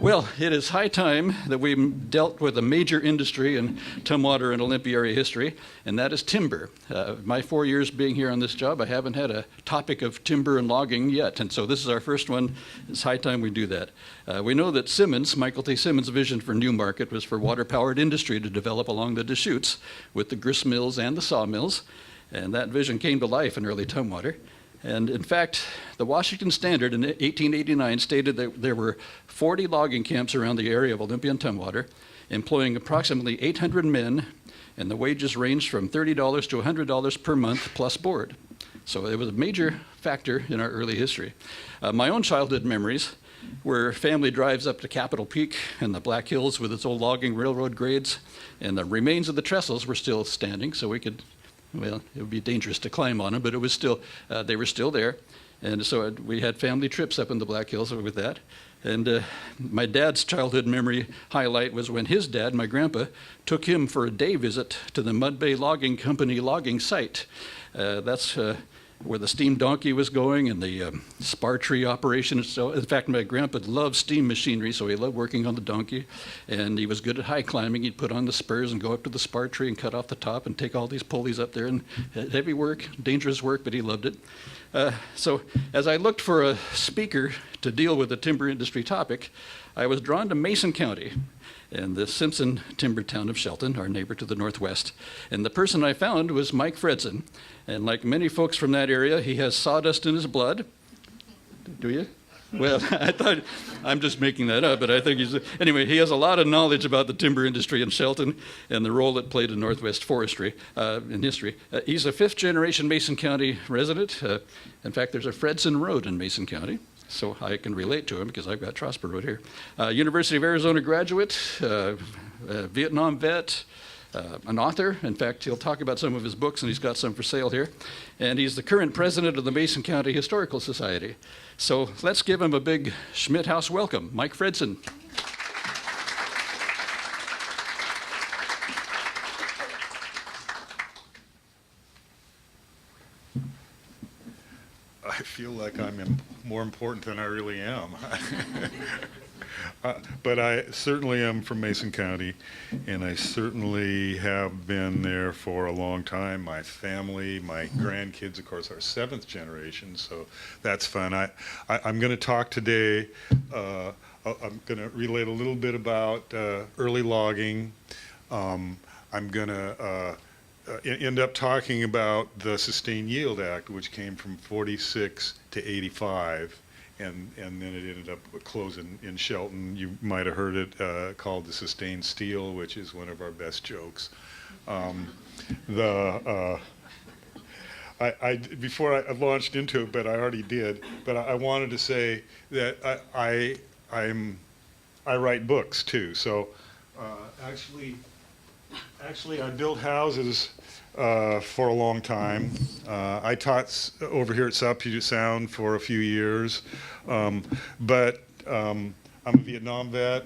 Well, it is high time that we dealt with a major industry in Tumwater and Olympia area history, and that is timber. My 4 years being here on this job, I haven't had a topic of timber and logging yet, and so this is our first one. It's high time we do that. We know that Simmons, Michael T. Simmons' vision for Newmarket was for water-powered industry to develop along the Deschutes with the grist mills and the sawmills, and that vision came to life in early Tumwater. And in fact, the Washington Standard in 1889 stated that there were 40 logging camps around the area of Olympia and Tumwater, employing approximately 800 men, and the wages ranged from $30 to $100 per month plus board. So it was a major factor in our early history. My own childhood memories were family drives up to Capitol Peak and the Black Hills with its old logging railroad grades, and the remains of the trestles were still standing, so we could, well, it would be dangerous to climb on them, but it was still, they were still there. And so we had family trips up in the Black Hills with that. And my dad's childhood memory highlight was when his dad, my grandpa, took him for a day visit to the Mud Bay Logging Company logging site. That's where the steam donkey was going and the spar tree operation. So, in fact, my grandpa loved steam machinery, so he loved working on the donkey. And he was good at high climbing. He'd put on the spurs and go up to the spar tree and cut off the top and take all these pulleys up there. And heavy work, dangerous work, but he loved it. So as I looked for a speaker to deal with the timber industry topic, I was drawn to Mason County and the Simpson timber town of Shelton, our neighbor to the northwest. And the person I found was Mike Fredson. And like many folks from that area, he has sawdust in his blood. Do you? Well, I thought, I'm just making that up, but I think anyway, he has a lot of knowledge about the timber industry in Shelton and the role it played in Northwest forestry in history. He's a fifth generation Mason County resident. In fact, there's a Fredson Road in Mason County, so I can relate to him because I've got Trosper Road here. University of Arizona graduate, Vietnam vet, an author. In fact, he'll talk about some of his books, and he's got some for sale here. And he's the current president of the Mason County Historical Society. So let's give him a big Schmidt House welcome. Mike Fredson. I feel like I'm more important than I really am. But I certainly am from Mason County, and I certainly have been there for a long time. My family, my grandkids, of course, are seventh generation, so that's fun. I'm going to talk today, I'm going to relate a little bit about early logging. I'm going to end up talking about the Sustained Yield Act, which came from 46 to 85. And then it ended up closing in Shelton. You might have heard it called the Sustained Steel, which is one of our best jokes. Before I launched into it, but I already did. But I wanted to say that I write books too. So actually, I built houses for a long time. I taught over here at South Puget Sound for a few years, but I'm a Vietnam vet.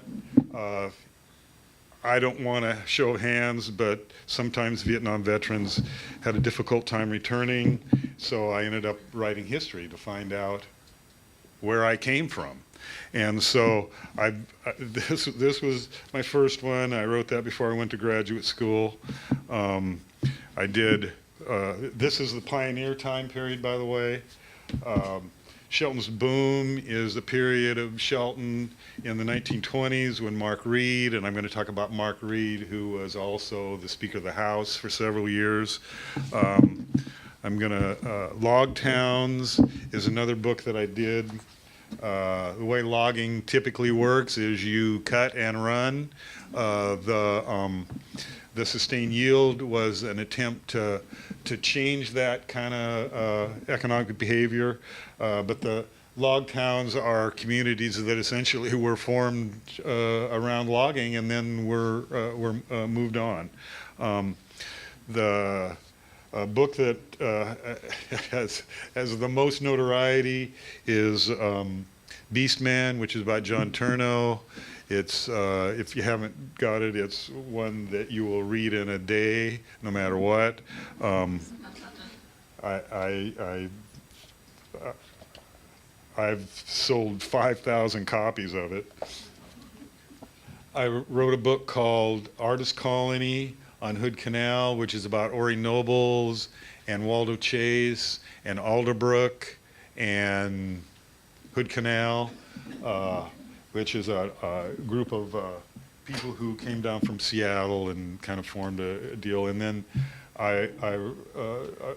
I don't want to show hands, but sometimes Vietnam veterans had a difficult time returning, so I ended up writing history to find out where I came from. And so this was my first one. I wrote that before I went to graduate school. I did, this is the pioneer time period, by the way. Shelton's boom is the period of Shelton in the 1920s when Mark Reid, and I'm going to talk about Mark Reid, who was also the Speaker of the House for several years. I'm going to, Log Towns is another book that I did. The way logging typically works is you cut and run. The sustained yield was an attempt to change that kind of economic behavior, but the log towns are communities that essentially were formed around logging and then were moved on. The book that has the most notoriety is Beastman, which is about John Turneau. It's, if you haven't got it, it's one that you will read in a day, no matter what. I've sold 5,000 copies of it. I wrote a book called Artist Colony on Hood Canal, which is about Ori Nobles and Waldo Chase and Alderbrook and Hood Canal, which is a group of people who came down from Seattle and kind of formed a deal. And then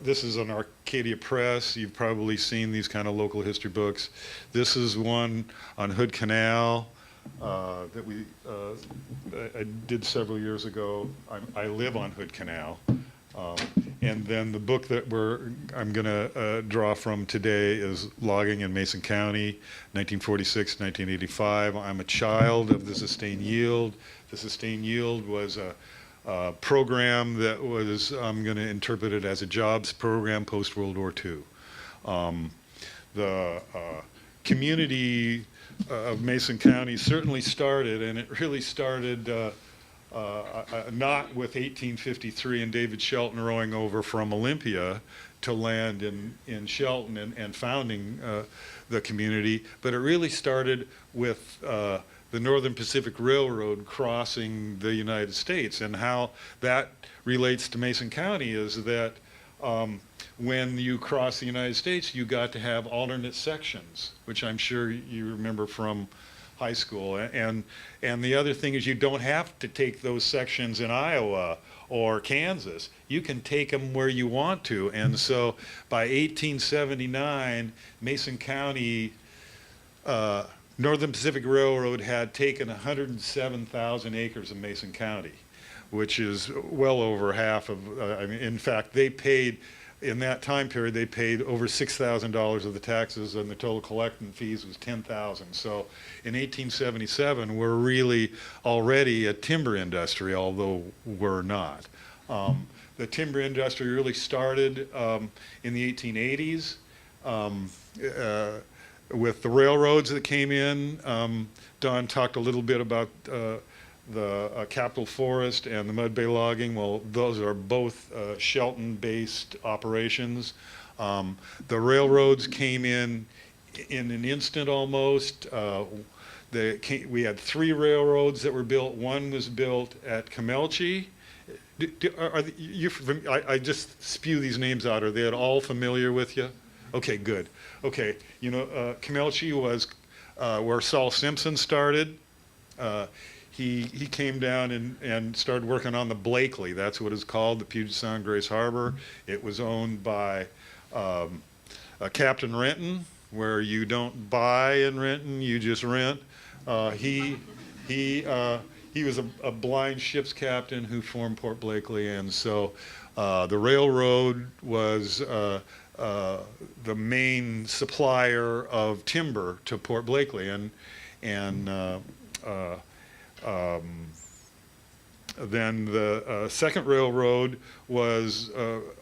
this is an Arcadia Press. You've probably seen these kind of local history books. This is one on Hood Canal that I did several years ago. I live on Hood Canal. And then the book that I'm going to draw from today is Logging in Mason County, 1946, 1985. I'm a child of the Sustained Yield. The Sustained Yield was a program that was, I'm going to interpret it as a jobs program post-World War II. The community of Mason County certainly started, and it really started not with 1853 and David Shelton rowing over from Olympia to land in Shelton and founding the community, but it really started with the Northern Pacific Railroad crossing the United States. And how that relates to Mason County is that when you cross the United States, you got to have alternate sections, which I'm sure you remember from high school. And the other thing is, you don't have to take those sections in Iowa or Kansas. You can take them where you want to. And so by 1879, Mason County, Northern Pacific Railroad had taken 107,000 acres of Mason County, which is well over half of, I mean, in fact, they paid, in that time period, they paid over $6,000 of the taxes, and the total collecting fees was $10,000. So in 1877, we're really already a timber industry, although we're not. The timber industry really started in the 1880s with the railroads that came in. Don talked a little bit about the Capitol Forest and the Mud Bay logging. Well, those are both Shelton-based operations. The railroads came in an instant almost. We had 3 railroads that were built. One was built at Camelchie. I just spew these names out. Are they at all familiar with you? Okay, good. Okay, you know, Camelchie was where Saul Simpson started. He came down and started working on the Blakely. That's what it's called, the Puget Sound Grace Harbor. It was owned by Captain Renton, where you don't buy in Renton, you just rent. He was a blind ship's captain who formed Port Blakely, and so the railroad was the main supplier of timber to Port Blakely, and then the second railroad was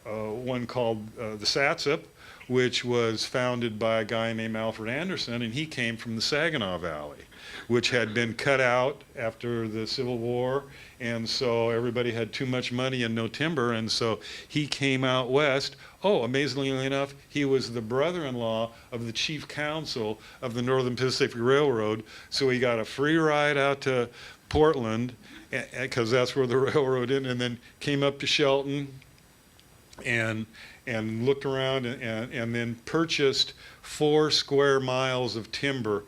one called the Satsip, which was founded by a guy named Alfred Anderson, and he came from the Saginaw Valley, which had been cut out after the Civil War, and so everybody had too much money and no timber, and so he came out west. Oh, amazingly enough, he was the brother-in-law of the chief counsel of the Northern Pacific Railroad, so he got a free ride out to Portland, because that's where the railroad ended, and then came up to Shelton and looked around and then purchased 4 square miles of timber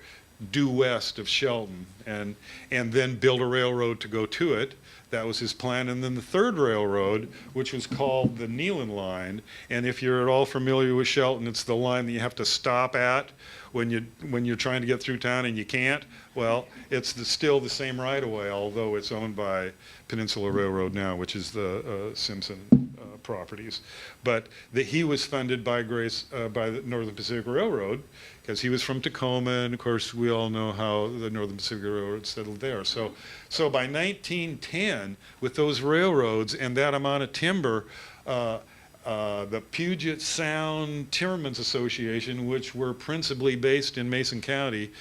due west of Shelton, and then built a railroad to go to it. That was his plan. And then the third railroad, which was called the Nealon Line, and if you're at all familiar with Shelton, it's the line that you have to stop at when you're trying to get through town and you can't. Well, it's still the same right-of-way, although it's owned by Peninsula Railroad now, which is the Simpson properties. But he was funded by the Northern Pacific Railroad, because he was from Tacoma, and of course we all know how the Northern Pacific Railroad settled there. So by 1910, with those railroads and that amount of timber, the Puget Sound Timbermen's Association, which were principally based in Mason County,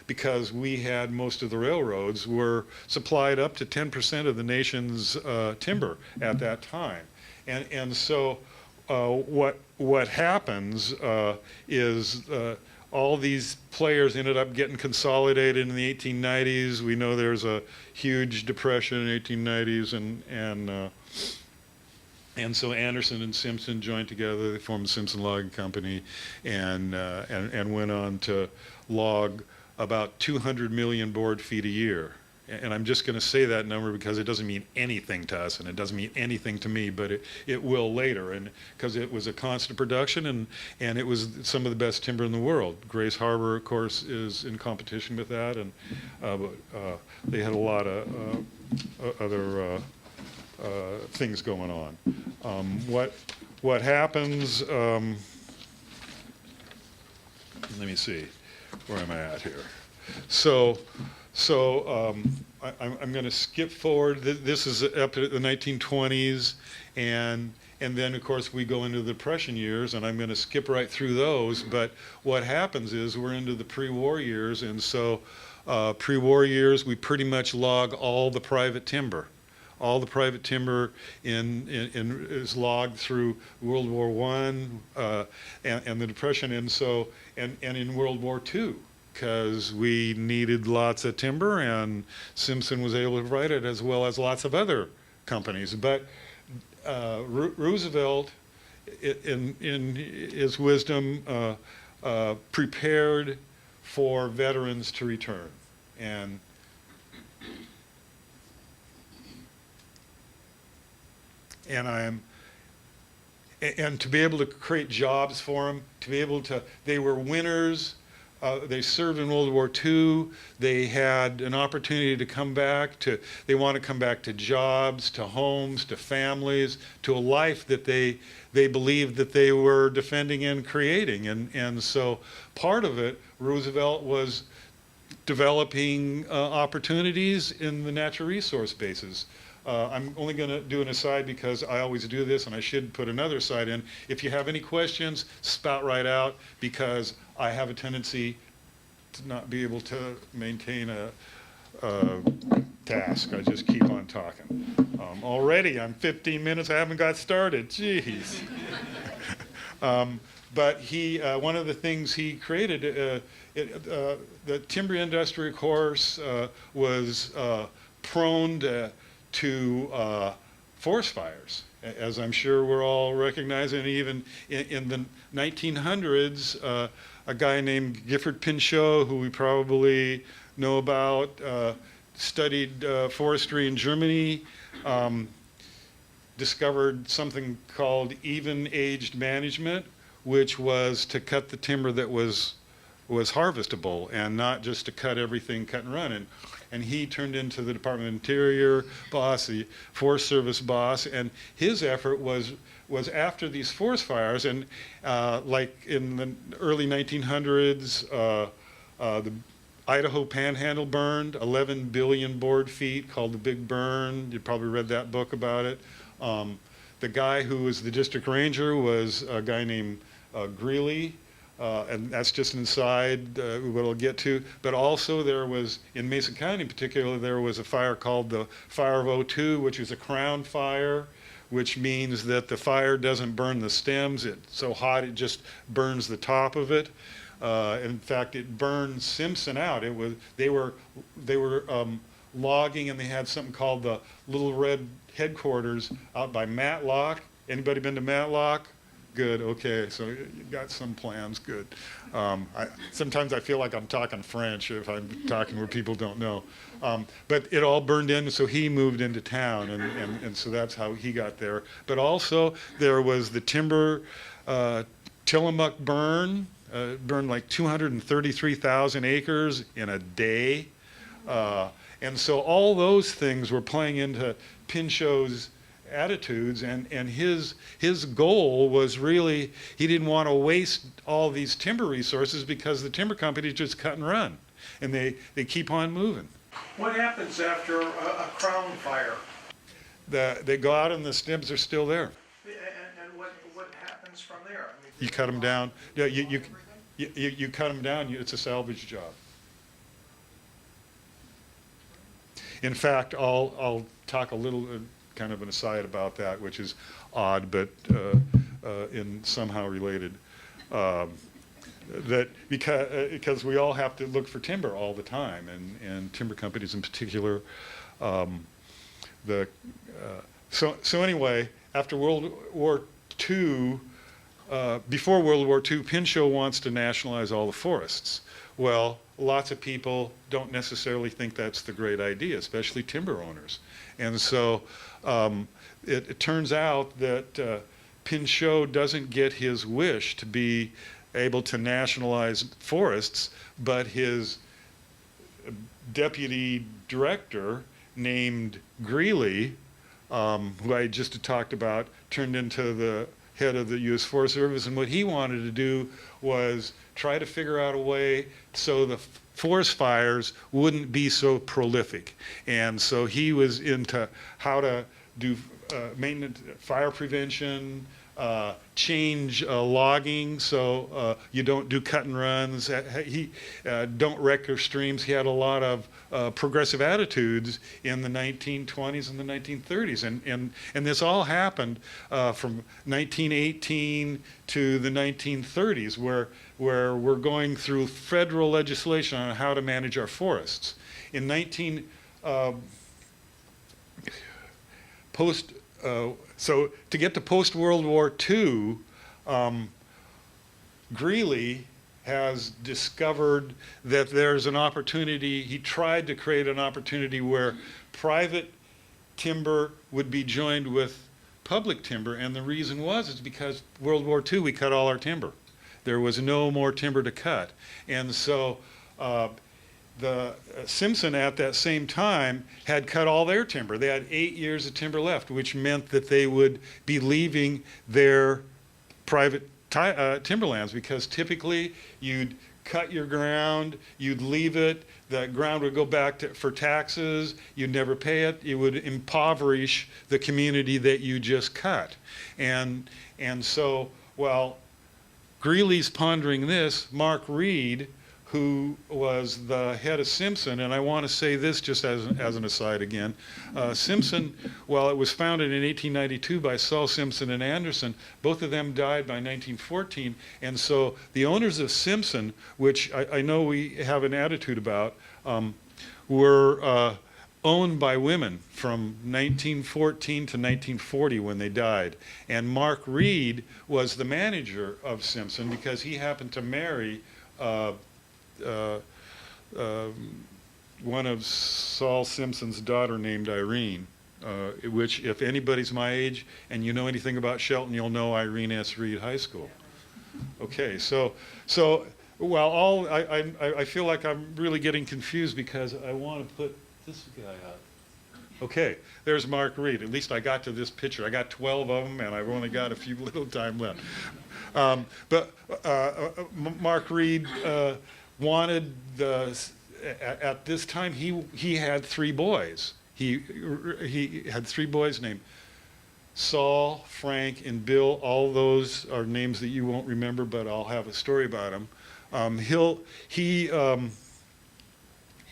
because we had most of the railroads, were supplied up to 10% of the nation's timber at that time. And so what happens is all these players ended up getting consolidated in the 1890s. We know there's a huge depression in the 1890s, and so Anderson and Simpson joined together. They formed the Simpson Logging Company, and went on to log about 200 million board feet a year. And I'm just going to say that number because it doesn't mean anything to us, and it doesn't mean anything to me, but it will later, and because it was a constant production, and it was some of the best timber in the world. Grace Harbor, of course, is in competition with that, and they had a lot of other things going on. What happens? Let me see, where am I at here? So I'm going to skip forward. This is up to the 1920s, and then of course we go into the Depression years, and I'm going to skip right through those. But what happens is we're into the pre-war years, and so pre-war years we pretty much log all the private timber. All the private timber is logged through World War I and the Depression, and in World War II, because we needed lots of timber, and Simpson was able to provide it, as well as lots of other companies. But Roosevelt, in his wisdom, prepared for veterans to return, and to be able to create jobs for them, to be able to, they were winners. They served in World War II. They had an opportunity to come back to, they want to come back to jobs, to homes, to families, to a life that they believed that they were defending and creating. And so part of it, Roosevelt was developing opportunities in the natural resource bases. I'm only going to do an aside because I always do this, and I should put another aside in. If you have any questions, spout right out, because I have a tendency to not be able to maintain a task. I just keep on talking. Already, I'm 15 minutes, I haven't got started. Jeez. But he, one of the things he created, the timber industry, of course, was prone to forest fires, as I'm sure we're all recognizing. Even in the 1900s, a guy named Gifford Pinchot, who we probably know about, studied forestry in Germany, discovered something called even-aged management, which was to cut the timber that was harvestable, and not just to cut everything, cut and run. And he turned into the Department of Interior boss, the Forest Service boss, and his effort was after these forest fires, and like in the early 1900s, the Idaho Panhandle burned, 11 billion board feet, called the Big Burn. You probably read that book about it. The guy who was the district ranger was a guy named Greeley. And that's just an aside, what I'll get to. But also there was, in Mason County in particular, there was a fire called the Fire of '02, which was a crown fire, which means that the fire doesn't burn the stems. It's so hot it just burns the top of it. In fact, it burned Simpson out. They were logging, and they had something called the Little Red Headquarters out by Matlock. Anybody been to Matlock? Good, okay, so you got some plans, good. Sometimes I feel like I'm talking French if I'm talking where people don't know. But it all burned in, so he moved into town, and so that's how he got there. But also, there was the timber Tillamook burn, burned like 233,000 acres in a day. And so all those things were playing into Pinchot's attitudes, and his goal was really, he didn't want to waste all these timber resources, because the timber companies just cut and run, and they keep on moving. What happens after a crown fire? They go out and the stems are still there. And what happens from there? I mean, You cut them down. Yeah, you cut them down. It's a salvage job. In fact, I'll talk a little. Kind of an aside about that, which is odd, but in somehow related. that because we all have to look for timber all the time, and timber companies in particular. So anyway, after World War II, before World War II, Pinchot wants to nationalize all the forests. Well, lots of people don't necessarily think that's the great idea, especially timber owners. And so it turns out that Pinchot doesn't get his wish to be able to nationalize forests, but his deputy director named Greeley, who I just talked about, turned into the head of the U.S. Forest Service, and what he wanted to do was try to figure out a way so the forest fires wouldn't be so prolific. And so he was into how to do maintenance, fire prevention, change logging, so you don't do cut and runs. He don't wreck your streams. He had a lot of progressive attitudes in the 1920s and the 1930s, and this all happened from 1918 to the 1930s, where we're going through federal legislation on how to manage our forests. In so to get to post-World War II, Greeley has discovered that there's an opportunity. He tried to create an opportunity where private timber would be joined with public timber, and the reason is because World War II, we cut all our timber. There was no more timber to cut. And so the Simpson at that same time had cut all their timber. They had 8 years of timber left, which meant that they would be leaving their private timberlands, because typically you'd cut your ground, you'd leave it, the ground would go back for taxes, you'd never pay it, it would impoverish the community that you just cut. And so while Greeley's pondering this, Mark Reid, who was the head of Simpson, and I want to say this just as an aside again, Simpson, while it was founded in 1892 by Saul Simpson and Anderson, both of them died by 1914, and so the owners of Simpson, which I know we have an attitude about, were owned by women from 1914 to 1940 when they died. And Mark Reid was the manager of Simpson because he happened to marry one of Saul Simpson's daughter named Irene, which, if anybody's my age and you know anything about Shelton, you'll know Irene S. Reid High School. Okay, so while I feel like I'm really getting confused because I want to put this guy up. Okay, there's Mark Reid. At least I got to this picture. I got 12 of them, and I've only got a few little time left. But Mark Reid wanted at this time he had 3 boys. He had 3 boys named Saul, Frank, and Bill. All those are names that you won't remember, but I'll have a story about them.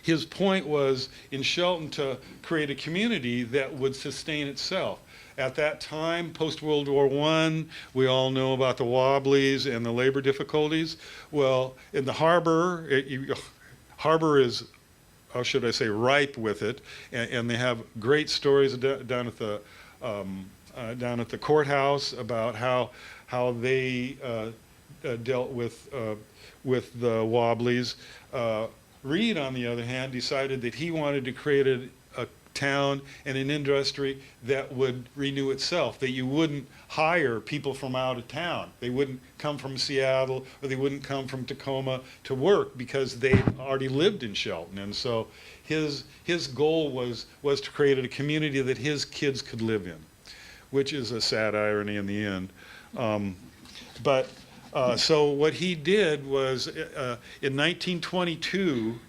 His point was in Shelton to create a community that would sustain itself. At that time, post-World War I, we all know about the Wobblies and the labor difficulties. Well, in the harbor, harbor is, how should I say, ripe with it, and they have great stories down at the courthouse about how they dealt with the Wobblies. Reid, on the other hand, decided that he wanted to create a town and an industry that would renew itself, that you wouldn't hire people from out of town. They wouldn't come from Seattle or they wouldn't come from Tacoma to work because they already lived in Shelton. And so his goal was to create a community that his kids could live in, which is a sad irony in the end. So what he did was in 1922,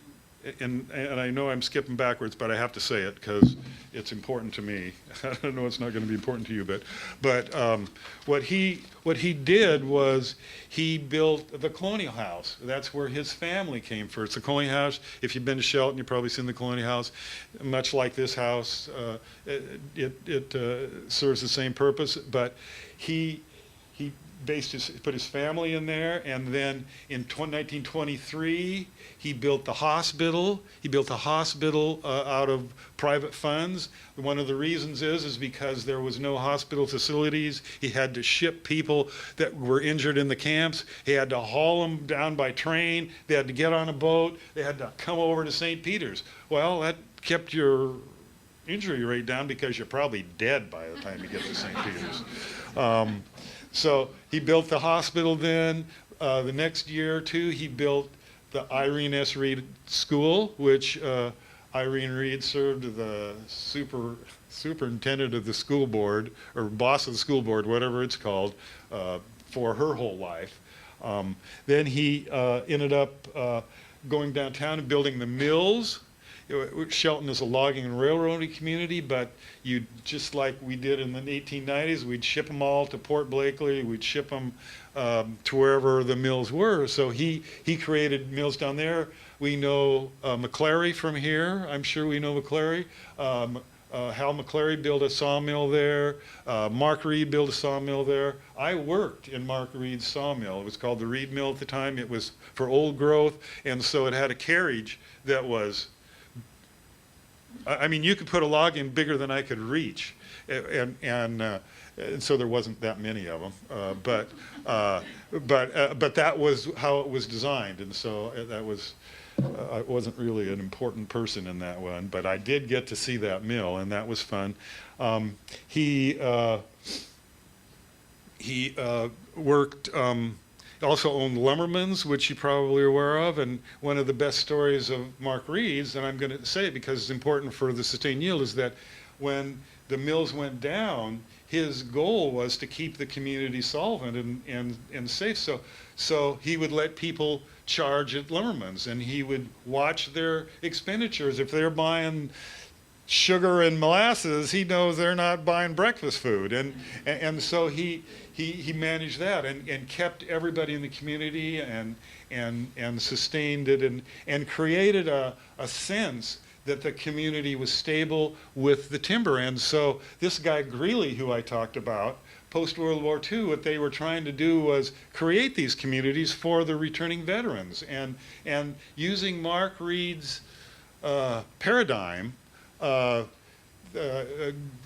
and I know I'm skipping backwards, but I have to say it because it's important to me. I don't know it's not going to be important to you, but what he did was he built the Colonial House. That's where his family came first. The Colonial House, if you've been to Shelton, you've probably seen the Colonial House. Much like this house, it serves the same purpose, but he put his family in there, and then in 1923 he built the hospital. He built a hospital out of private funds. One of the reasons is because there was no hospital facilities. He had to ship people that were injured in the camps. He had to haul them down by train. They had to get on a boat. They had to come over to St. Peter's. Well, that kept your injury rate down because you're probably dead by the time you get to St. Peter's. So he built the hospital then. The next year or two, he built the Irene S. Reid School, which Irene Reid served as the superintendent of the school board, or boss of the school board, whatever it's called, for her whole life. Then he ended up going downtown and building the mills. Shelton is a logging and railroading community, but just like we did in the 1890s, we'd ship them all to Port Blakely, we'd ship them to wherever the mills were. So he created mills down there. We know McClary from here. I'm sure we know McClary. Hal McClary built a sawmill there. Mark Reid built a sawmill there. I worked in Mark Reid's sawmill. It was called the Reid Mill at the time. It was for old growth, and so it had a carriage that was, I mean, you could put a log in bigger than I could reach, and so there wasn't that many of them. But that was how it was designed, and so that was. I wasn't really an important person in that one, but I did get to see that mill, and that was fun. He worked. Also owned Lumberman's, which you probably are aware of, and one of the best stories of Mark Reid's, and I'm going to say it because it's important for the sustained yield, is that when the mills went down, his goal was to keep the community solvent and safe. So he would let people charge at Lumberman's, and he would watch their expenditures. If they're buying sugar and molasses, he knows they're not buying breakfast food, and so he managed that and kept everybody in the community and sustained it and created a sense that the community was stable with the timber. And so this guy Greeley, who I talked about, post-World War II, what they were trying to do was create these communities for the returning veterans, and using Mark Reid's paradigm.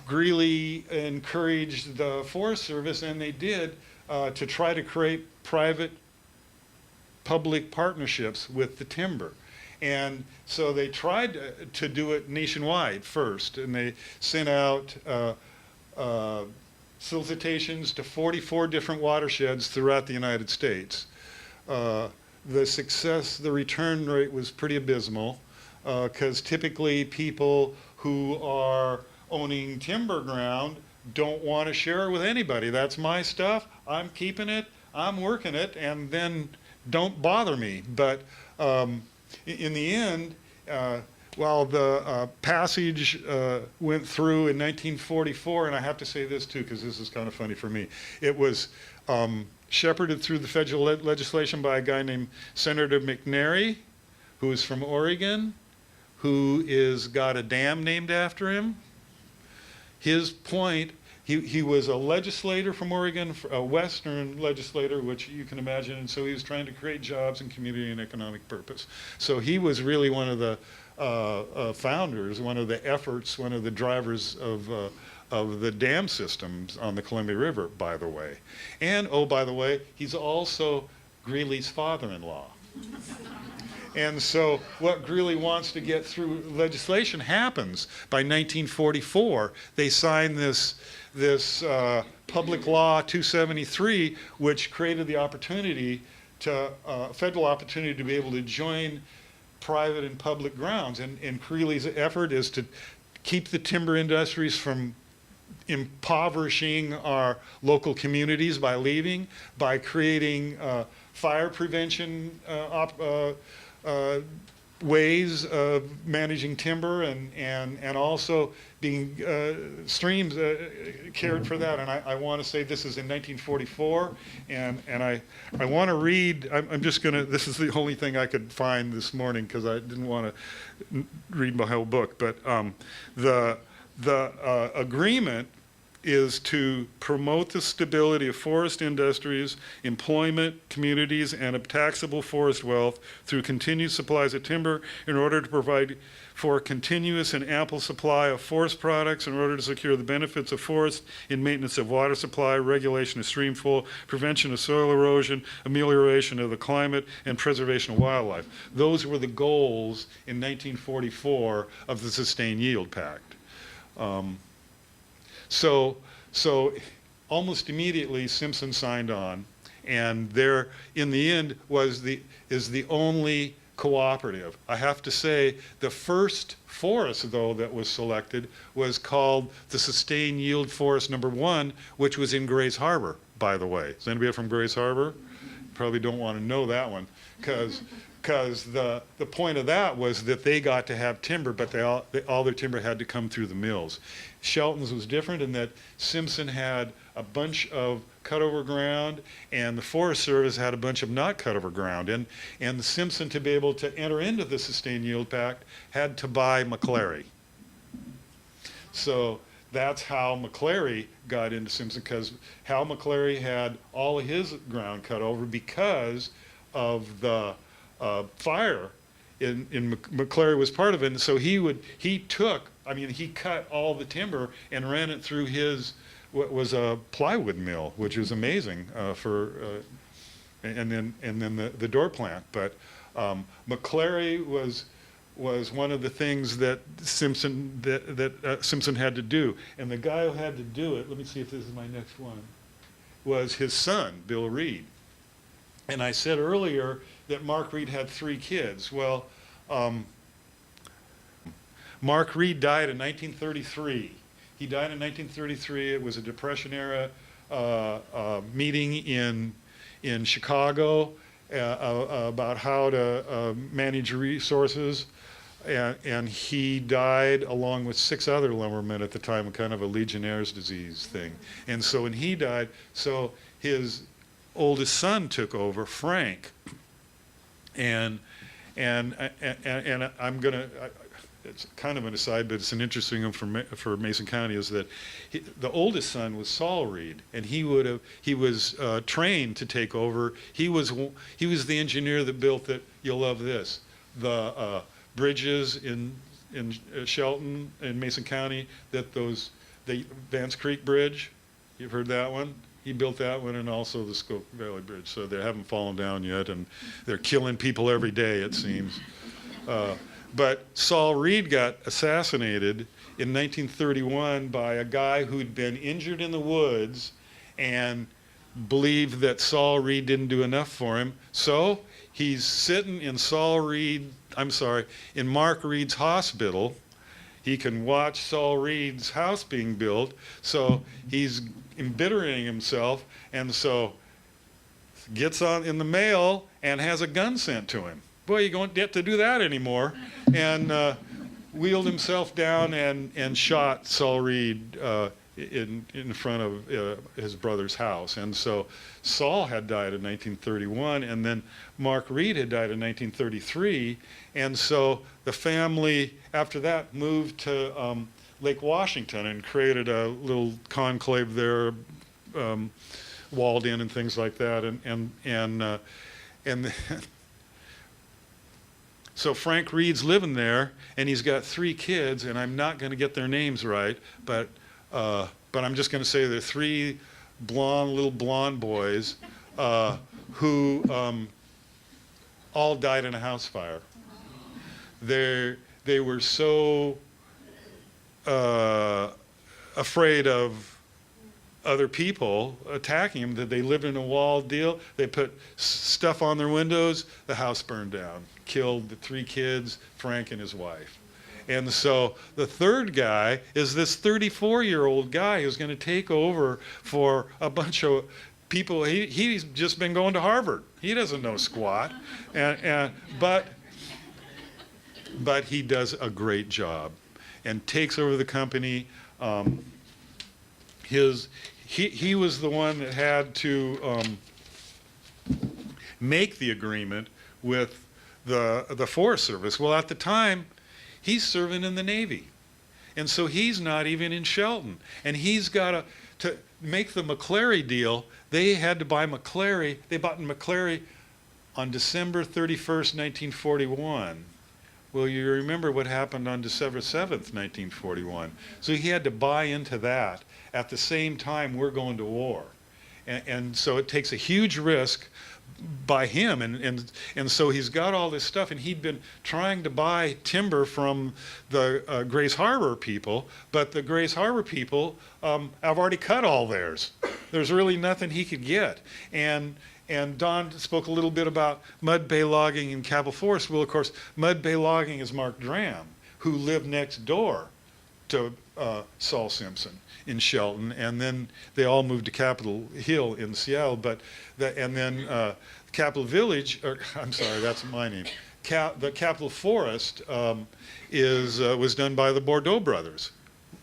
Greeley encouraged the Forest Service, and they did, to try to create private-public partnerships with the timber. And so they tried to do it nationwide first, and they sent out solicitations to 44 different watersheds throughout the United States. The return rate was pretty abysmal, because typically people who are owning timber ground don't want to share it with anybody. That's my stuff. I'm keeping it. I'm working it, and then don't bother me. But in the end, while the passage went through in 1944, and I have to say this too, because this is kind of funny for me, it was shepherded through the federal legislation by a guy named Senator McNary, who is from Oregon, who is got a dam named after him. His point, he was a legislator from Oregon, a Western legislator, which you can imagine, and so he was trying to create jobs and community and economic purpose. So he was really one of the founders, one of the efforts, one of the drivers of the dam systems on the Columbia River, by the way. And, oh, by the way, he's also Greeley's father-in-law. And so what Greeley wants to get through legislation happens. By 1944, they sign this Public Law 273, which created the opportunity federal opportunity to be able to join private and public grounds. And Greeley's effort is to keep the timber industries from impoverishing our local communities by leaving, by creating fire prevention ways of managing timber, and also being streams cared for that. And I want to say this is in 1944, and I want to read, I'm just going to, this is the only thing I could find this morning because I didn't want to read my whole book, but the agreement is to promote the stability of forest industries, employment, communities, and of taxable forest wealth through continued supplies of timber in order to provide for a continuous and ample supply of forest products in order to secure the benefits of forest in maintenance of water supply, regulation of stream flow, prevention of soil erosion, amelioration of the climate, and preservation of wildlife. Those were the goals in 1944 of the Sustained Yield Pact. So almost immediately Simpson signed on, and there, in the end, is the only cooperative. I have to say, the first forest, though, that was selected was called the Sustained Yield Forest Number 1, which was in Grays Harbor, by the way. Is anybody from Grays Harbor? Probably don't want to know that one, because the point of that was that they got to have timber, but all their timber had to come through the mills. Shelton's was different in that Simpson had a bunch of cutover ground, and the Forest Service had a bunch of not cutover ground. And the Simpson, to be able to enter into the Sustained Yield Pact, had to buy McClary. So that's how McClary got into Simpson, because Hal McClary had all of his ground cut over because of the fire. McClary was part of it, and so he cut all the timber and ran it through his what was a plywood mill, which was amazing and then the door plant. But McClary was one of the things that Simpson Simpson had to do, and the guy who had to do it, let me see if this is my next one, was his son, Bill Reid. And I said earlier that Mark Reid had 3 kids. Well, Mark Reid died in 1933. He died in 1933. It was a Depression-era meeting in Chicago about how to manage resources. And he died along with 6 other lumbermen at the time, kind of a Legionnaire's disease thing. And so when he died, so his oldest son took over, Frank. And I'm gonna, it's kind of an aside, but it's an interesting one for Mason County, is that the oldest son was Saul Reid, and he was trained to take over. He was the engineer that built it. You'll love this, the bridges in Shelton and Mason County, the Vance Creek Bridge. You've heard that one? He built that one, and also the Skoke Valley Bridge. So they haven't fallen down yet, and they're killing people every day, it seems. But Saul Reid got assassinated in 1931 by a guy who'd been injured in the woods and believed that Saul Reid didn't do enough for him. So he's sitting in in Mark Reid's hospital. He can watch Saul Reid's house being built. So he's embittering himself, and so gets on in the mail and has a gun sent to him. Boy, you don't get to do that anymore. And wheeled himself down and shot Saul Reid in front of his brother's house. And so Saul had died in 1931, and then Mark Reid had died in 1933. And so the family, after that, moved to Lake Washington and created a little conclave there, walled in and things like that. And so Frank Reid's living there, and he's got 3 kids, and I'm not going to get their names right, but I'm just going to say they're 3 little blonde boys who all died in a house fire. They were so afraid of other people attacking them that they lived in a walled deal. They put stuff on their windows. The house burned down. Killed the 3 kids, Frank and his wife. And so the third guy is this 34-year-old guy who's going to take over for a bunch of people. He's just been going to Harvard. He doesn't know squat. But he does a great job and takes over the company. He was the one that had to make the agreement with the Forest Service. Well, at the time, he's serving in the Navy. And so he's not even in Shelton. And he's got to make the McClary deal, they had to buy McClary. They bought McClary on December 31st, 1941. Well, you remember what happened on December 7th, 1941. So he had to buy into that at the same time we're going to war. And so it takes a huge risk by him, and so he's got all this stuff, and he'd been trying to buy timber from the Grays Harbor people, but the Grays Harbor people have already cut all theirs. There's really nothing he could get. And Don spoke a little bit about Mud Bay logging and Capitol Forest. Well, of course, Mud Bay logging is Mark Dram, who lived next door to Saul Simpson in Shelton, and then they all moved to Capitol Hill in Seattle. And then Capitol Village, or I'm sorry, that's my name. The Capitol Forest was done by the Bordeaux brothers,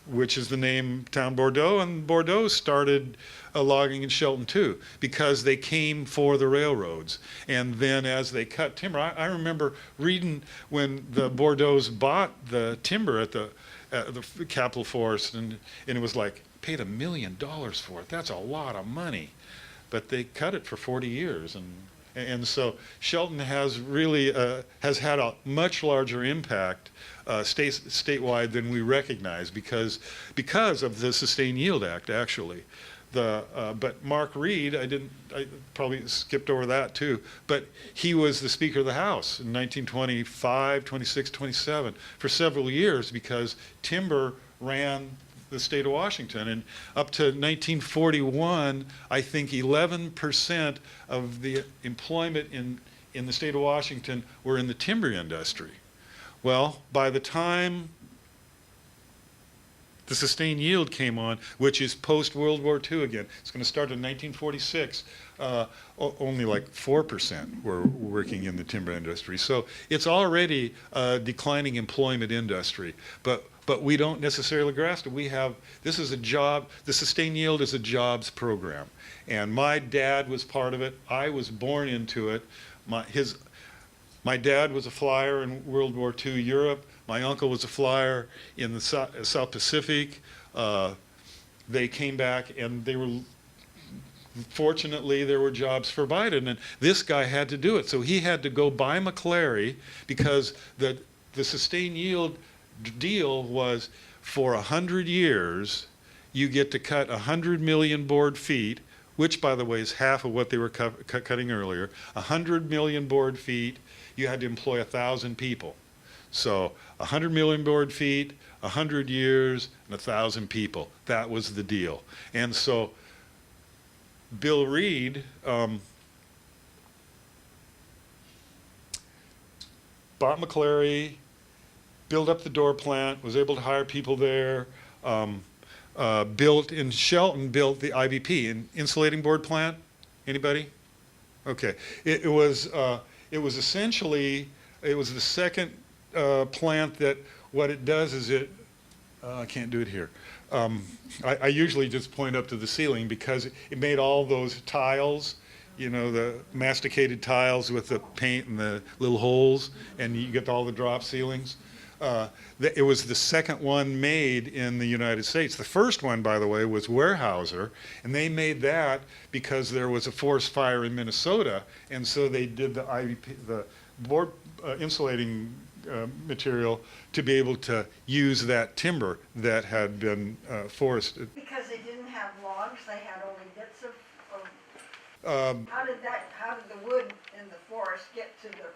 which is the name town Bordeaux, and Bordeaux started logging in Shelton too, because they came for the railroads. And then as they cut timber, I remember reading when the Bordeaux's bought the timber at the Capitol Forest, and it was like, paid $1 million for it. That's a lot of money. But they cut it for 40 years. And so Shelton has really has had a much larger impact statewide than we recognize because of the Sustained Yield Act, actually. But Mark Reid, I probably skipped over that too, but he was the Speaker of the House in 1925, 26, 27 for several years because timber ran the state of Washington. And up to 1941, I think 11% of the employment in the state of Washington were in the timber industry. Well, by the time the sustained yield came on, which is post-World War II again. It's going to start in 1946. Only like 4% were working in the timber industry. So it's already a declining employment industry. But we don't necessarily grasp it. This is a job, the sustained yield is a jobs program. And my dad was part of it. I was born into it. My dad was a flyer in World War II Europe. My uncle was a flyer in the South Pacific. They came back, and fortunately, there were jobs for Biden, and this guy had to do it. So he had to go buy McClary because the sustained yield deal was for 100 years, you get to cut 100 million board feet, which, by the way, is half of what they were cutting earlier. 100 million board feet, you had to employ 1,000 people. So 100 million board feet, 100 years, and 1,000 people. That was the deal. And so Bill Reid bought McClary, built up the door plant, was able to hire people there, built in Shelton, built the IBP, an insulating board plant. Anybody? Okay. It was essentially, it was the second plant that what it does is I can't do it here. I usually just point up to the ceiling because it made all those tiles, you know, the masticated tiles with the paint and the little holes, and you get all the drop ceilings. It was the second one made in the United States. The first one, by the way, was Weyerhaeuser, and they made that because there was a forest fire in Minnesota, and so they did the IBP, the board insulating material to be able to use that timber that had been forested. Because they didn't have logs, they had only bits of how did the wood in the forest get to the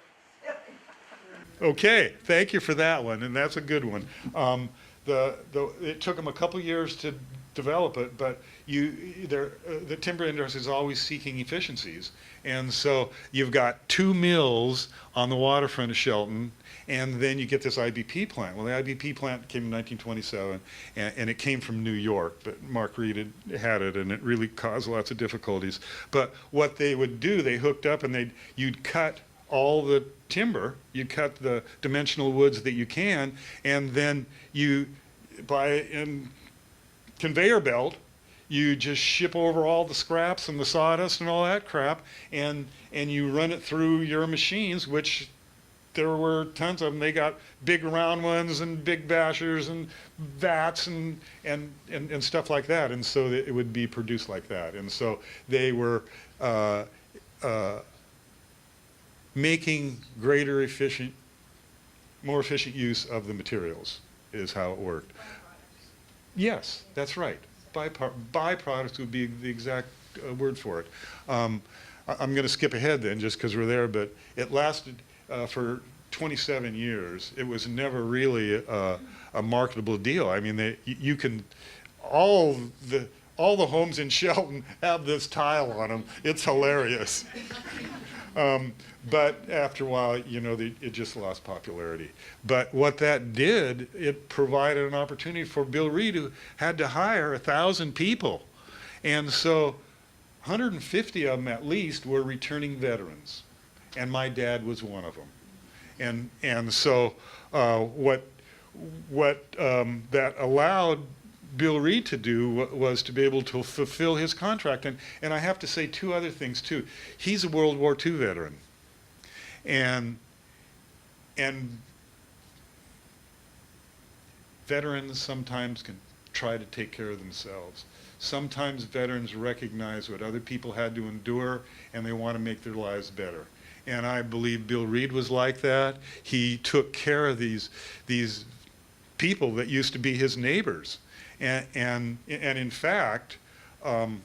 ceiling? Okay, thank you for that one, and that's a good one. It took them a couple years to develop it, but the timber industry is always seeking efficiencies, and so you've got 2 mills on the waterfront of Shelton, and then you get this IBP plant. Well, the IBP plant came in 1927, and it came from New York, but Mark Reid had it, and it really caused lots of difficulties. But what they would do, they hooked up, and you'd cut all the timber, you cut the dimensional woods that you can, and then you, by a conveyor belt, you just ship over all the scraps and the sawdust and all that crap, and you run it through your machines, which there were tons of them. They got big round ones and big bashers and vats and stuff like that. And so it would be produced like that. And so they were making more efficient use of the materials is how it worked. Yes, that's right. Byproducts would be the exact word for it. I'm going to skip ahead then just because we're there, but it lasted for 27 years. It was never really a marketable deal. I mean, you can, all the homes in Shelton have this tile on them. It's hilarious. But after a while, you know, it just lost popularity. But what that did, it provided an opportunity for Bill Reid, who had to hire 1,000 people. And so 150 of them at least were returning veterans. And my dad was one of them. And so what that allowed Bill Reid to do was to be able to fulfill his contract. And I have to say two other things too. He's a World War II veteran. And veterans sometimes can try to take care of themselves. Sometimes veterans recognize what other people had to endure and they want to make their lives better. And I believe Bill Reid was like that. He took care of these people that used to be his neighbors. And in fact, and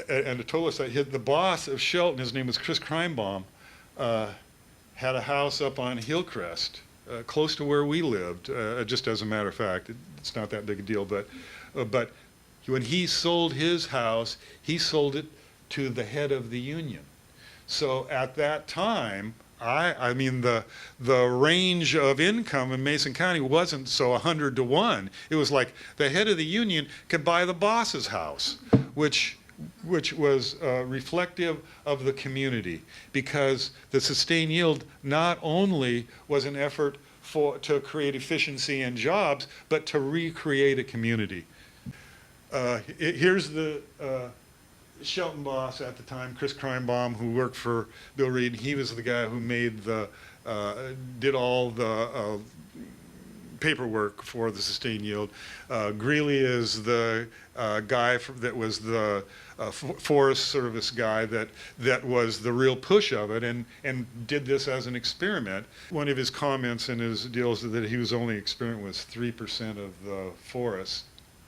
to tell us that the boss of Shelton, his name was Chris Kreinbaum, had a house up on Hillcrest, close to where we lived. Just as a matter of fact, it's not that big a deal. But when he sold his house, he sold it to the head of the union. So at that time, I mean, the range of income in Mason County wasn't so 100 to 1. It was like the head of the union could buy the boss's house, which was reflective of the community, because the sustained yield not only was an effort to create efficiency and jobs, but to recreate a community. Here's the Shelton Boss at the time, Chris Kreinbaum, who worked for Bill Reid. He was the guy who made did all the paperwork for the sustained yield. Greeley is the guy that was the Forest Service guy that was the real push of it and did this as an experiment. One of his comments in his deals that he was only experimenting with 3% of the forest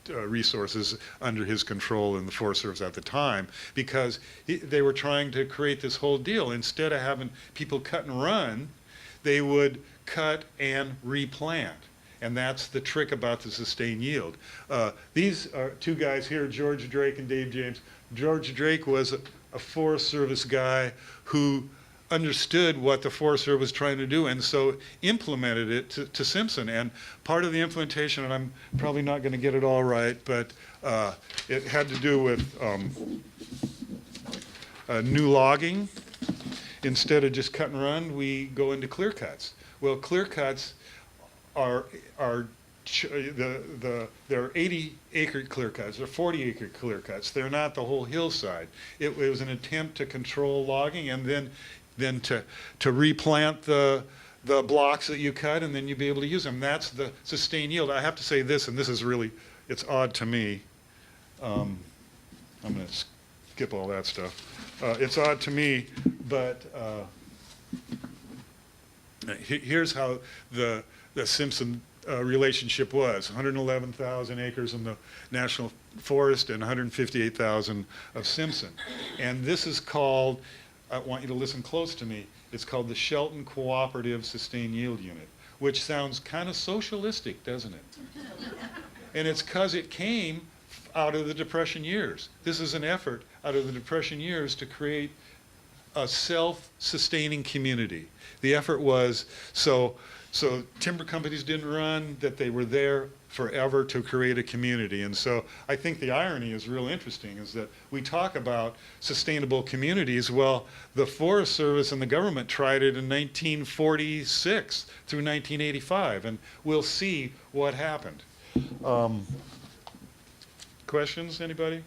resources under his control in the Forest Service at the time, because they were trying to create this whole deal. Instead of having people cut and run, they would cut and replant. And that's the trick about the sustained yield. These are two guys here, George Drake and Dave James. George Drake was a Forest Service guy who understood what the Forest Service was trying to do, and so implemented it to Simpson. And part of the implementation, and I'm probably not going to get it all right, but it had to do with new logging. Instead of just cut and run, we go into clear cuts. Well, clear cuts are there are 80-acre clear cuts, there are 40-acre clear cuts. They're not the whole hillside. It was an attempt to control logging and then to replant the blocks that you cut, and then you'd be able to use them. That's the sustained yield. I have to say this, and this is really, it's odd to me. I'm going to skip all that stuff. It's odd to me, but here's how the Simpson relationship was. 111,000 acres in the National Forest and 158,000 of Simpson. And this is called, I want you to listen close to me, it's called the Shelton Cooperative Sustained Yield Unit, which sounds kind of socialistic, doesn't it? And it's because it came out of the Depression years. This is an effort out of the Depression years to create a self-sustaining community. The effort was so timber companies didn't run, that they were there forever to create a community. And so I think the irony is real interesting, is that we talk about sustainable communities. Well, the Forest Service and the government tried it in 1946 through 1985, and we'll see what happened. Questions, anybody?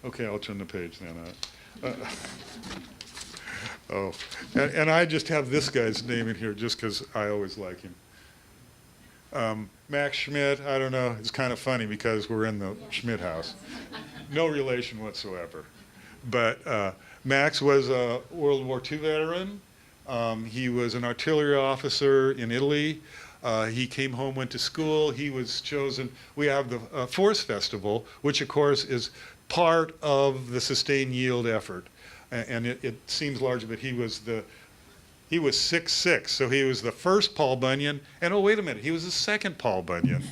Okay, I'll turn the page then. Oh, and I just have this guy's name in here just because I always like him. Max Schmidt, I don't know, it's kind of funny because we're in the Schmidt House. No relation whatsoever. But Max was a World War II veteran. He was an artillery officer in Italy. He came home, went to school. He was chosen. We have the Forest Festival, which of course is part of the sustained yield effort. And it seems large, but he was 6'6", so he was the first Paul Bunyan. And oh, wait a minute, he was the second Paul Bunyan.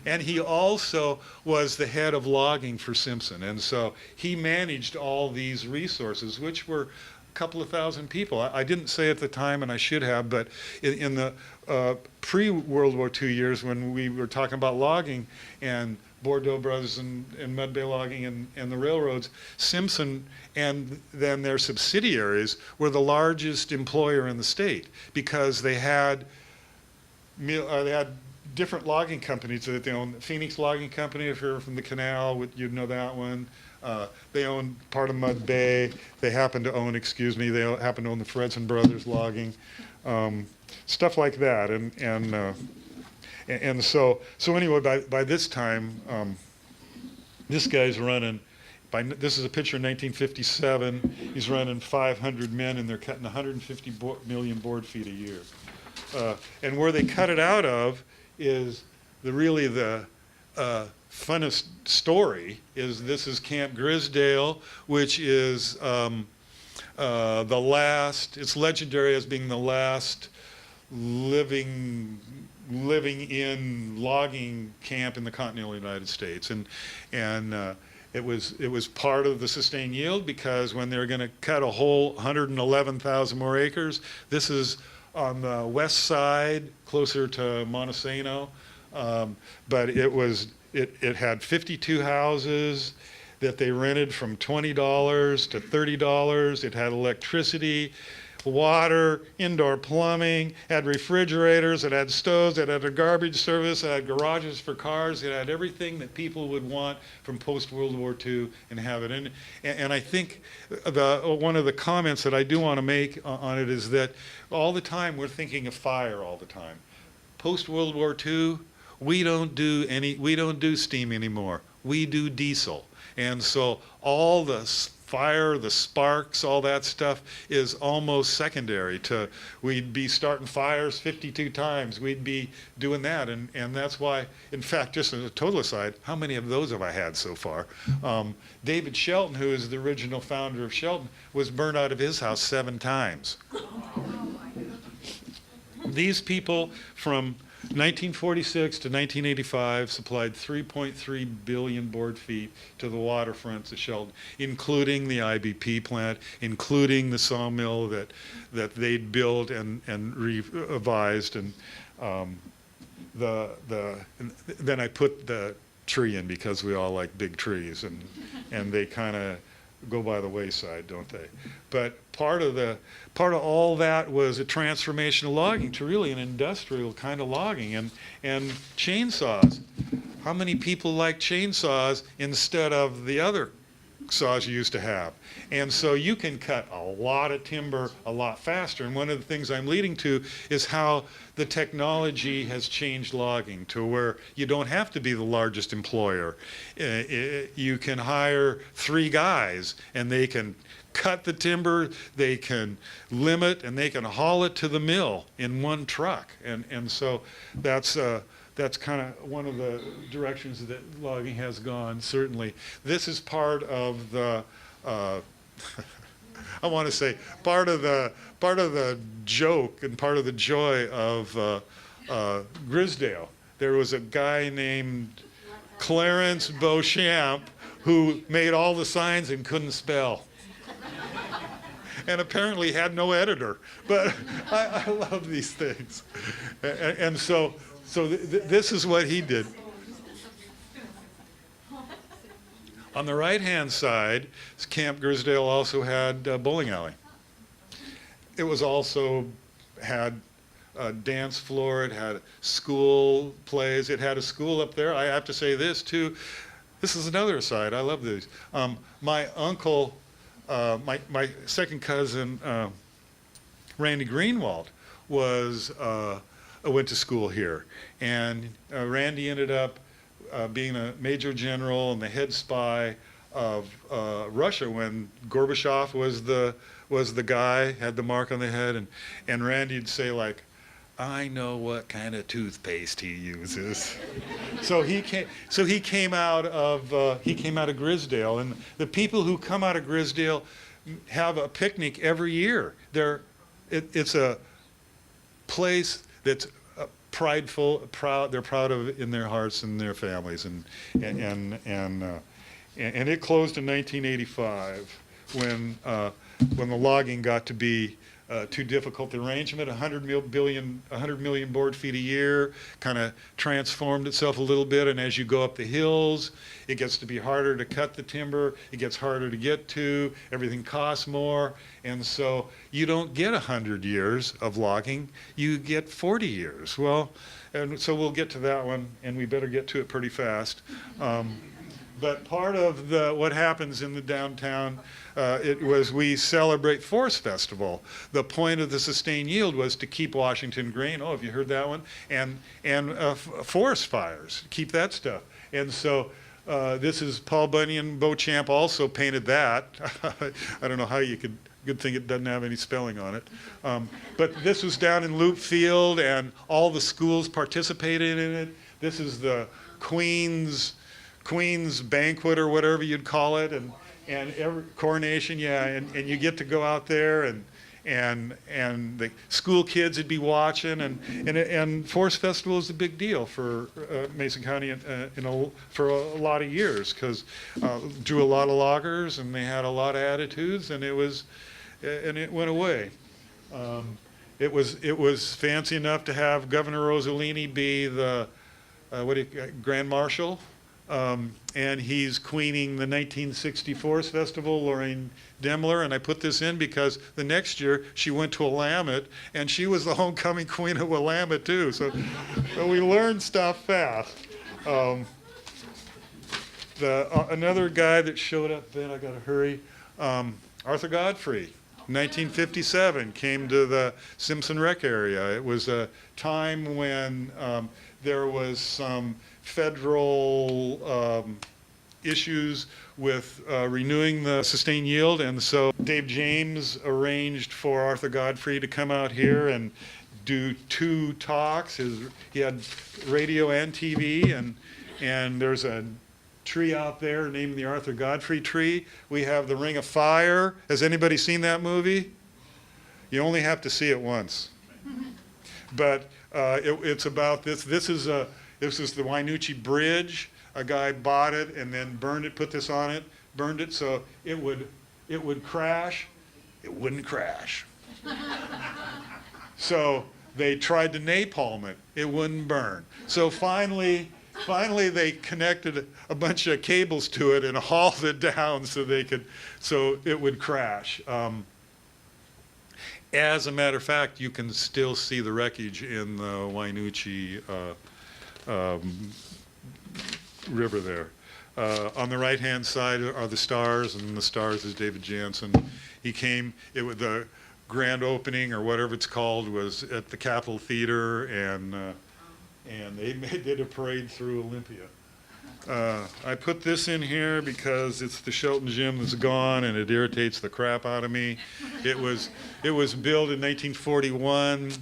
And he also was the head of logging for Simpson. And so he managed all these resources, which were a couple of thousand people. I didn't say at the time, and I should have, but in the pre-World War II years when we were talking about logging and Bordeaux Brothers and Mud Bay Logging and the railroads, Simpson and then their subsidiaries were the largest employer in the state because they had different logging companies that they owned. Phoenix Logging Company, if you're from the canal, you'd know that one. They owned part of Mud Bay. They happen to own, they happen to own the Fredson Brothers Logging, stuff like that. And so anyway, by this time, this guy's running. This is a picture in 1957. He's running 500 men, and they're cutting 150 million board feet a year. And where they cut it out of is really the funnest story. This is Camp Grizedale, which is the last. It's legendary as being the last living in logging camp in the continental United States, and it was part of the sustained yield because when they're going to cut a whole 111,000 more acres, this is on the west side, closer to Montesano, but it had 52 houses that they rented from $20 to $30. It had electricity, water, indoor plumbing, had refrigerators, it had stoves, it had a garbage service, it had garages for cars, it had everything that people would want from post-World War II and have it in. And I think one of the comments that I do want to make on it is that all the time we're thinking of fire all the time. Post-World War II, we don't do steam anymore. We do diesel. And so all the fire, the sparks, all that stuff is almost secondary to, we'd be starting fires 52 times. We'd be doing that. And that's why, in fact, just as a total aside, how many of those have I had so far? David Shelton, who is the original founder of Shelton, was burned out of his house 7 times. These people from 1946 to 1985 supplied 3.3 billion board feet to the waterfronts of Shelton, including the IBP plant, including the sawmill that they'd built and revised, and then I put the tree in because we all like big trees, and they kind of go by the wayside, don't they? But part of all that was a transformation of logging to really an industrial kind of logging, and chainsaws. How many people like chainsaws instead of the other saws you used to have? And so you can cut a lot of timber a lot faster. And one of the things I'm leading to is how the technology has changed logging to where you don't have to be the largest employer. You can hire 3 guys and they can cut the timber, they can limit, and they can haul it to the mill in one truck. And so that's kind of one of the directions that logging has gone, certainly. This is part of the, I want to say, part of the joke and part of the joy of Grizedale. There was a guy named Clarence Beauchamp who made all the signs and couldn't spell. And apparently had no editor. But I love these things. And so this is what he did. On the right-hand side, Camp Grizedale also had a bowling alley. It was also had a dance floor. It had school plays. It had a school up there. I have to say this too. This is another aside. I love these. My uncle, my second cousin, Randy Greenwald went to school here. And Randy ended up being a major general and the head spy of Russia when Gorbachev was the guy, had the mark on the head, and Randy'd say, like, I know what kind of toothpaste he uses. So he came out of Grizedale, and the people who come out of Grizedale have a picnic every year. It's a place that's prideful, proud. They're proud of it in their hearts and their families, and it closed in 1985 when the logging got to be too difficult. The arrangement, 100 million board feet a year, kind of transformed itself a little bit. And as you go up the hills, it gets to be harder to cut the timber. It gets harder to get to. Everything costs more. And so you don't get 100 years of logging. You get 40 years. Well, and so we'll get to that one, and we better get to it pretty fast. But part of what happens in the downtown, we celebrate Forest Festival. The point of the sustained yield was to keep Washington green. Oh, have you heard that one? And forest fires, keep that stuff. And so this is Paul Bunyan. Beauchamp also painted that. I don't know how you could. Good thing it doesn't have any spelling on it. But this was down in Loop Field, and all the schools participated in it. This is the Queen's banquet, or whatever you'd call it, and every coronation, yeah, and you get to go out there, and the school kids would be watching, and Forest Festival is a big deal for Mason County for a lot of years, because drew a lot of loggers, and they had a lot of attitudes, and it went away. It was fancy enough to have Governor Rossellini be the Grand Marshal. And he's queening the 1960 Forest Festival, Lorraine Demler, and I put this in because the next year she went to Willamette, and she was the homecoming queen of Willamette too. So we learned stuff fast. Another guy that showed up, then I got to hurry. Arthur Godfrey, 1957, came to the Simpson Rec area. It was a time when there was some federal issues with renewing the sustained yield, and so Dave James arranged for Arthur Godfrey to come out here and do 2 talks. He had radio and TV, and there's a tree out there named the Arthur Godfrey tree. We have the Ring of Fire. Has anybody seen that movie? You only have to see it once. But it's about this. This is the Wynoochee Bridge. A guy bought it and then burned it, put this on it, burned it so it would crash. It wouldn't crash. So they tried to napalm it. It wouldn't burn. So finally they connected a bunch of cables to it and hauled it down so it would crash. As a matter of fact, you can still see the wreckage in the Wynoochee River there. On the right-hand side are the stars, and the stars is David Jansen. He came. The grand opening, or whatever it's called, was at the Capitol Theater, and they did a parade through Olympia. I put this in here because it's the Shelton Gym that's gone, and it irritates the crap out of me. It was built in 1941.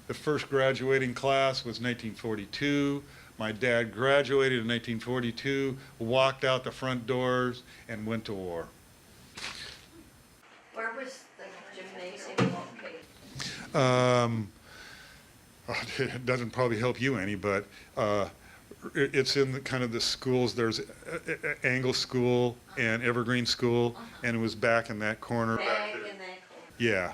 The first graduating class was 1942. My dad graduated in 1942, walked out the front doors, and went to war. Where was the gymnasium located? It doesn't probably help you any, but it's in the schools. There's Angle School and Evergreen School, and it was back in that corner. Back there. Yeah.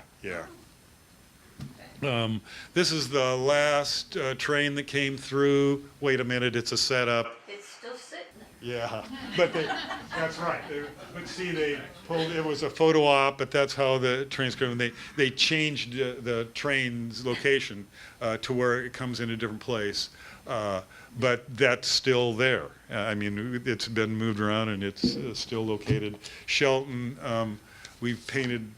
This is the last train that came through. Wait a minute, it's a setup. It's still sitting there. Yeah, but that's right. But see, it was a photo op, but that's how the trains come. They changed the train's location to where it comes in a different place. But that's still there. I mean, it's been moved around and it's still located. Shelton, we've painted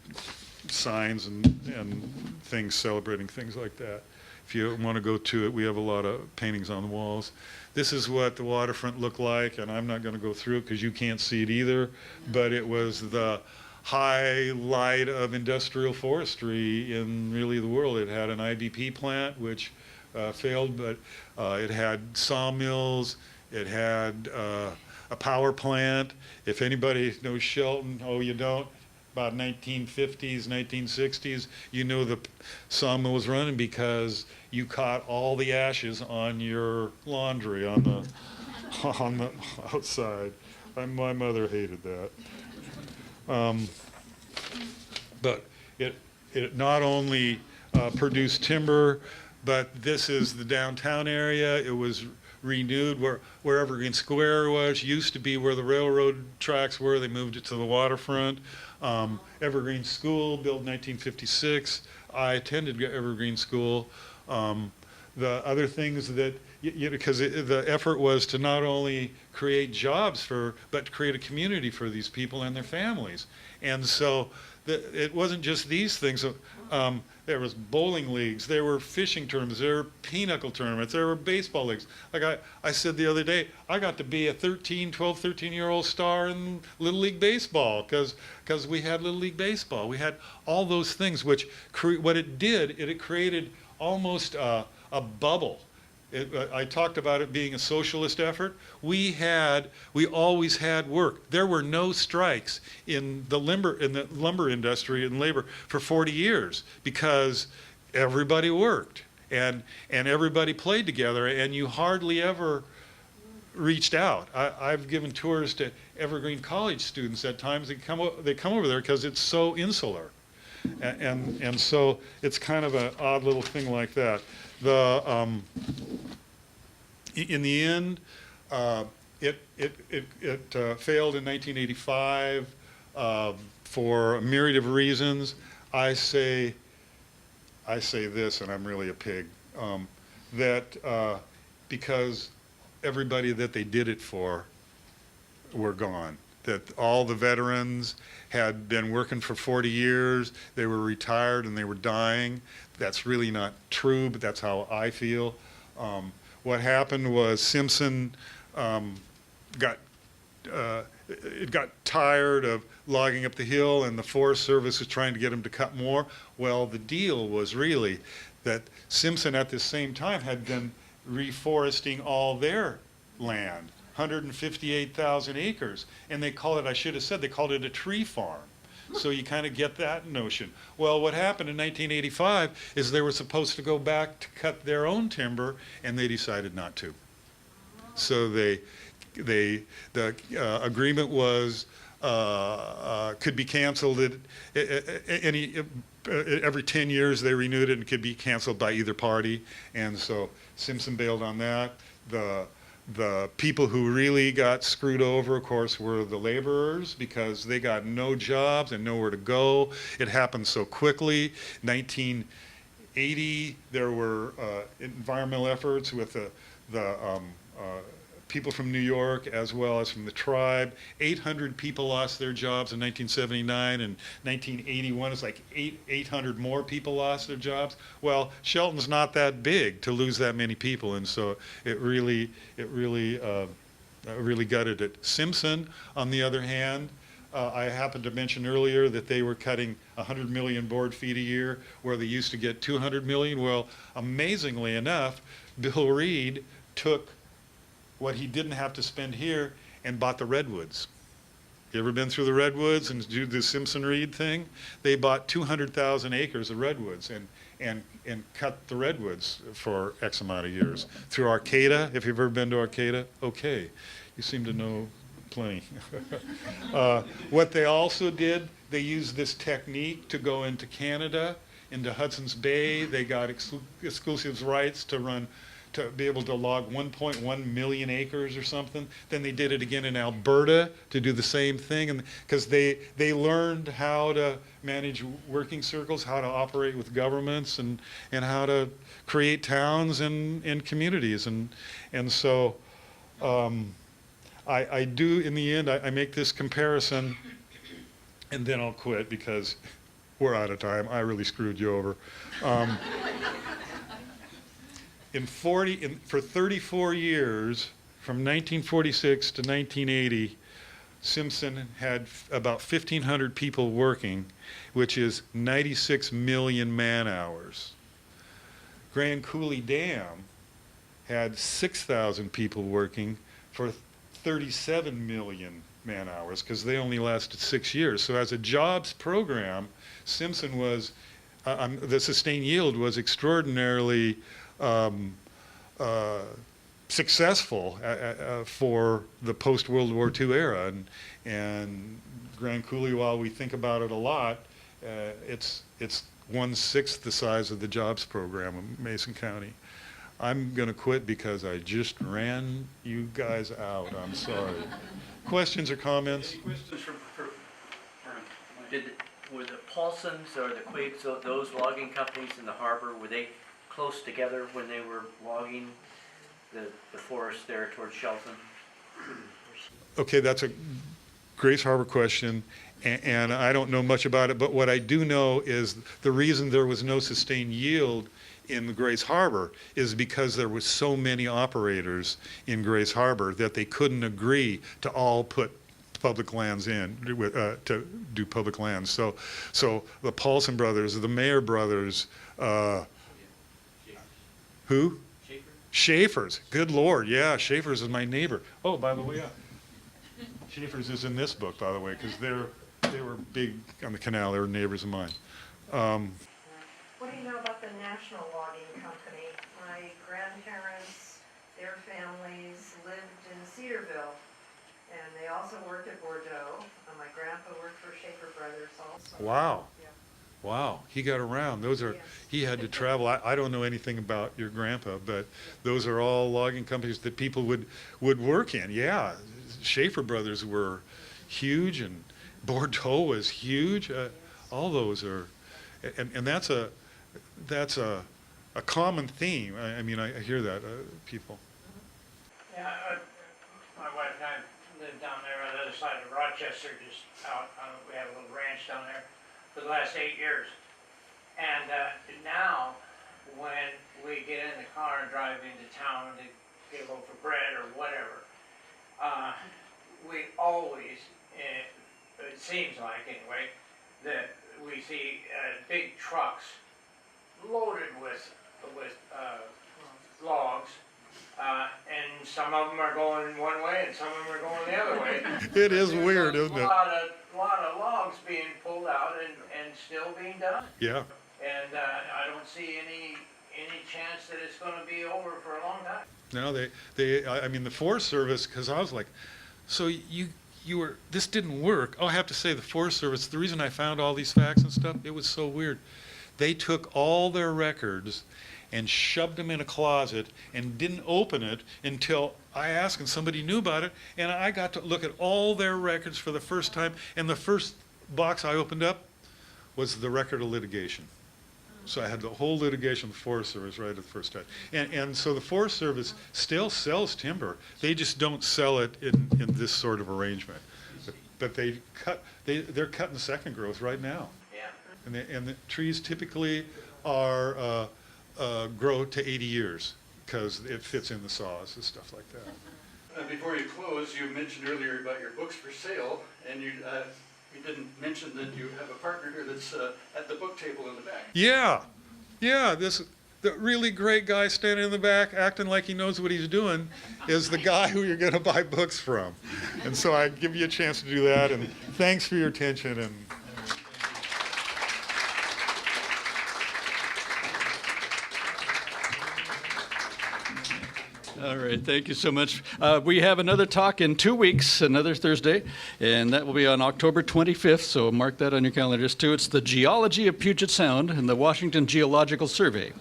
signs and things celebrating things like that. If you want to go to it, we have a lot of paintings on the walls. This is what the waterfront looked like, and I'm not going to go through it because you can't see it either, but it was the highlight of industrial forestry in really the world. It had an IBP plant, which failed, but it had sawmills, it had a power plant. If anybody knows Shelton, oh, you don't, about 1950s, 1960s, you know the sawmill was running because you caught all the ashes on your laundry on the outside. My mother hated that. But it not only produced timber, but this is the downtown area. It was renewed where Evergreen Square was, used to be where the railroad tracks were. They moved it to the waterfront. Evergreen School, built in 1956. I attended Evergreen School. The other things that, because the effort was to not only create jobs but create a community for these people and their families. And so it wasn't just these things. There was bowling leagues, there were fishing tournaments, there were pinochle tournaments, there were baseball leagues. Like I said the other day, I got to be a 12, 13-year-old star in Little League Baseball because we had Little League Baseball. We had all those things, which what it did, it created almost a bubble. I talked about it being a socialist effort. We always had work. There were no strikes in the lumber industry and labor for 40 years because everybody worked and everybody played together, and you hardly ever reached out. I've given tours to Evergreen College students at times. They come over there because it's so insular, and so it's kind of an odd little thing like that. In the end, it failed in 1985 for a myriad of reasons. I say this, and I'm really a pig, that because everybody that they did it for were gone. That all the veterans had been working for 40 years, they were retired and they were dying. That's really not true, but that's how I feel. What happened was Simpson got tired of logging up the hill, and the Forest Service was trying to get him to cut more. Well, the deal was really that Simpson at the same time had been reforesting all their land, 158,000 acres, and they call it, I should have said, they called it a tree farm. So you kind of get that notion. Well, what happened in 1985 is they were supposed to go back to cut their own timber, and they decided not to. So the agreement was could be canceled every 10 years. They renewed it and could be canceled by either party, and so Simpson bailed on that. The people who really got screwed over, of course, were the laborers because they got no jobs and nowhere to go. It happened so quickly. 1980, there were environmental efforts with the people from New York as well as from the tribe. 800 people lost their jobs in 1979, and 1981 it's like 800 more people lost their jobs. Well, Shelton's not that big to lose that many people, and so it really gutted it. Simpson, on the other hand, I happened to mention earlier that they were cutting 100 million board feet a year where they used to get 200 million. Well, amazingly enough, Bill Reid took what he didn't have to spend here and bought the redwoods. You ever been through the redwoods and do the Simpson-Reid thing? They bought 200,000 acres of redwoods and cut the redwoods for X amount of years. Through Arcata, if you've ever been to Arcata, okay, you seem to know plenty. What they also did, they used this technique to go into Canada, into Hudson's Bay. They got exclusive rights to be able to log 1.1 million acres or something. Then they did it again in Alberta to do the same thing, and because they learned how to manage working circles, how to operate with governments, and how to create towns and communities, and so I do, in the end, I make this comparison, and then I'll quit because we're out of time. I really screwed you over. For 34 years, from 1946 to 1980, Simpson had about 1,500 people working, which is 96 million man-hours. Grand Coulee Dam had 6,000 people working for 37 million man-hours, because they only lasted 6 years. So as a jobs program, Simpson was, the sustained yield was extraordinarily successful for the post-World War II era. And Grand Coulee, while we think about it a lot, it's 1/6 the size of the jobs program of Mason County. I'm going to quit because I just ran you guys out. I'm sorry. Questions or comments? Any questions for Were the Paulsons or the Quiggs, those logging companies in the harbor, were they close together when they were logging the forest there towards Shelton? Okay, that's a Grace Harbor question, and I don't know much about it, but what I do know is the reason there was no sustained yield in Grace Harbor is because there were so many operators in Grace Harbor that they couldn't agree to all put public lands in, to do public lands. So the Paulson brothers, the Mayer brothers, who? Schafer's. Good Lord, yeah, Schafer's is my neighbor. Oh, by the way, Schafer's is in this book, by the way, because they were big on the canal. They were neighbors of mine. What do you know about the National Logging Company? My grandparents, their families lived in Cedarville, and they also worked at Bordeaux. My grandpa worked for Schafer Brothers also. Wow. Yeah. Wow, he got around. Those are, Yes. he had to travel. I don't know anything about your grandpa, but those are all logging companies that people would work in. Yeah, Schafer Brothers were huge, and Bordeaux was huge. All those are, and that's a common theme. I mean, I hear that, people. Yeah, my wife and I lived down there on the other side of Rochester, just out, we have a little ranch down there for the last 8 years. And now, when we get in the car and drive into town to get a loaf of bread or whatever, we always, it seems like anyway, that we see big trucks loaded with logs, and some of them are going one way and some of them are going the other way. It is There's weird, isn't it? A lot of logs being pulled out and still being done. Yeah. And I don't see any chance that it's going to be over for a long time. No, I mean, the Forest Service, because I was like, so you were, this didn't work. Oh, I have to say, the Forest Service, the reason I found all these facts and stuff, it was so weird. They took all their records and shoved them in a closet and didn't open it until I asked and somebody knew about it, and I got to look at all their records for the first time, and the first box I opened up was the record of litigation. So I had the whole litigation of the Forest Service right at the first time. And so the Forest Service still sells timber. They just don't sell it in this sort of arrangement. But they're cutting second growth right now. Yeah. And the trees typically are grow to 80 years because it fits in the saws and stuff like that. Before you close, you mentioned earlier about your books for sale, and you didn't mention that you have a partner here that's at the book table in the back. Yeah, the really great guy standing in the back acting like he knows what he's doing is the guy who you're going to buy books from. And so I give you a chance to do that, and thanks for your attention. And All right, thank you so much. We have another talk in 2 weeks, another Thursday, and that will be on October 25th, so mark that on your calendars too. It's the geology of Puget Sound and the Washington Geological Survey.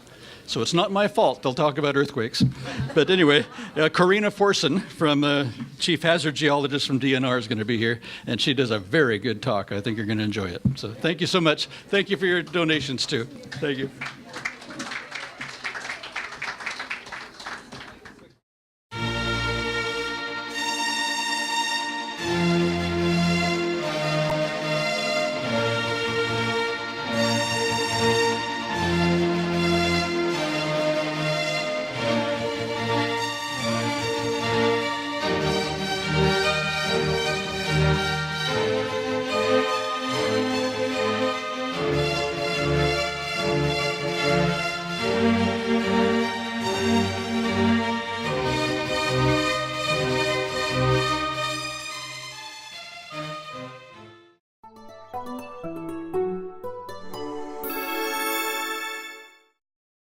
So it's not my fault they'll talk about earthquakes. But anyway, Corina Forson, from Chief Hazard Geologist from DNR, is going to be here, and she does a very good talk. I think you're going to enjoy it. So thank you so much. Thank you for your donations too. Thank you.